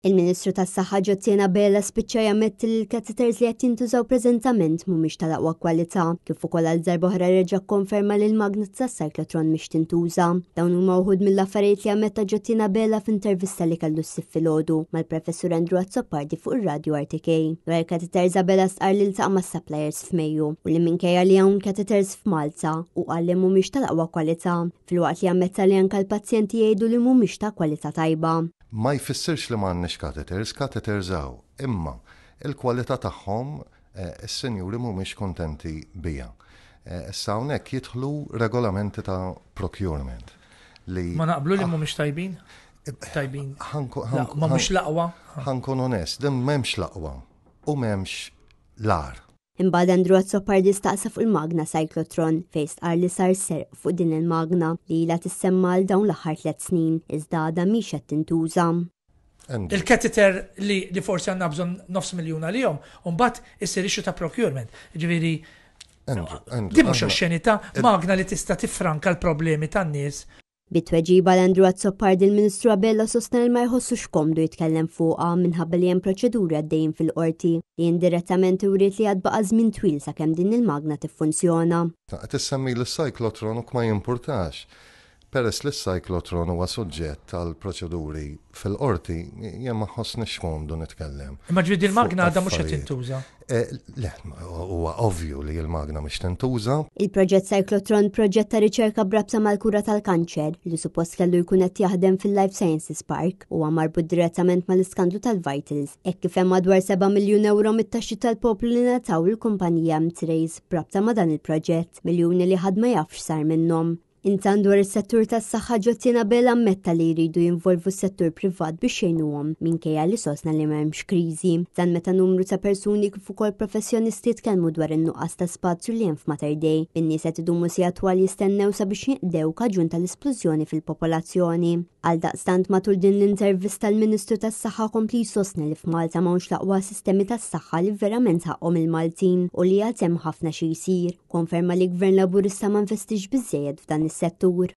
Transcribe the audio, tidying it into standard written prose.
Il-Ministru tas-Saħħa Ġottiena Bela spiċċa jammetti li l-catheters li qed jintużaw preżentament mhumiex tal-aqwa kwalità, kif ukoll għal darba oħra reġa' kkonferma li l-magnet tas-cyclotron mhix tintuża. Dawn huma wħud mill-affarijiet li ammetta Ġottiena Bela f'intervista li kellu ssib filgħodu mal-Professur Andrew Azzopardi fuq ir-radju RTK. Dwar il-catheters Bela stqar li ltaqa' mas-suppliers f'Mejju u li minkejja li hawn catheters f'Malta u qal li mhumiex tal-aqwa kwalità, filwaqt li ammetta li anke l-pazjenti jgħidu li mhumiex ta' kwalità tajba. Ma jfissirx li m'għandniex catheters hawn, imma il-kwalità tagħhom is-senjuri mhumiex kontenti biha. Issa hawnhekk jidħlu regolamenti ta' procurement li ma naqblu li mhumiex tajbin? Tajbin. Ma mhux l-aqwa. Ħankun onest, din m'hemmx l-aqwa u m'hemmx l-ar. Imbagħad Andrew Azzopardi staqsa fuq il-magna cyclotron fejn stqar li sar serq fuq din il-magna li ilha tissemma għal dawn l-aħħar 3 snin iżda għadha mhix qed tintuża. Il-catheter li forsi għandna bżonn $500,000 għalihom u mbagħad issir issue ta' procurement. Ġifieri di mhux oxxenità magna li tista' tiffranka l-problemi tan-nies. Bit-tweġiba l-Andrew Azzopardi il-Ministru Bella sostna li ma jħossux komdu jitkellem fuqha minħabba li hemm proċeduri għaddejjin fil-qorti li indirettament uriet li għad baqa' żmien twil sakemm din il-magna tiffunzjona. Tissemmi l-cyclotron u ma jimpurtax. Peress li s-cyclotron huwa suġġett għal proċeduri fil-qorti, jien ma ħossniex komdu nitkellem. Imma ġvidi l-magna għadha mhux qed tintuża. Le, huwa ovvju li l-magna mhux tintuża. Il-proġett Cyclotron proġett ta' riċerka brabta mal-kura tal-kanċer li suppost kellu jkun qed jaħdem fil-Life Sciences Park huwa marbut direttament mal-iskandlu tal-Vitals. Hekk kif hemm madwar €7 miljun mit-taxxi tal-poplu li nataw il-kumpanija M-Trace brabta ma' dan il-proġett, miljuni li ħadd ma jafx sar minnhom. Intan dwar is-settur tas-saħħa Ġottiena Bela ammetta li jridu jinvolvu s-settur privat biex jgħinuhom minkejja li sostna li m'hemmx kriżi. Dan meta numru ta' persuni kif ukoll professjonisti tkellmu dwar in-nuqqas ta' spazju li hemm f'Mater Dei. In-nies qed idumu sigħat twal jistennew sabiex jinqdew kaġun tal-esplużjoni fil-popolazzjoni. Għaldaqstant matul din l-intervista l-Ministru tas-Saħħa kompli jsostni li f'Malta m'hawnx l-aqwa sistemi tas-saħħa li verament ħaqhom il-Maltin u li għad hemm ħafna xi jsir. Konferma li Gvern Laburista ma investix biżżejjed f'dan is-settur.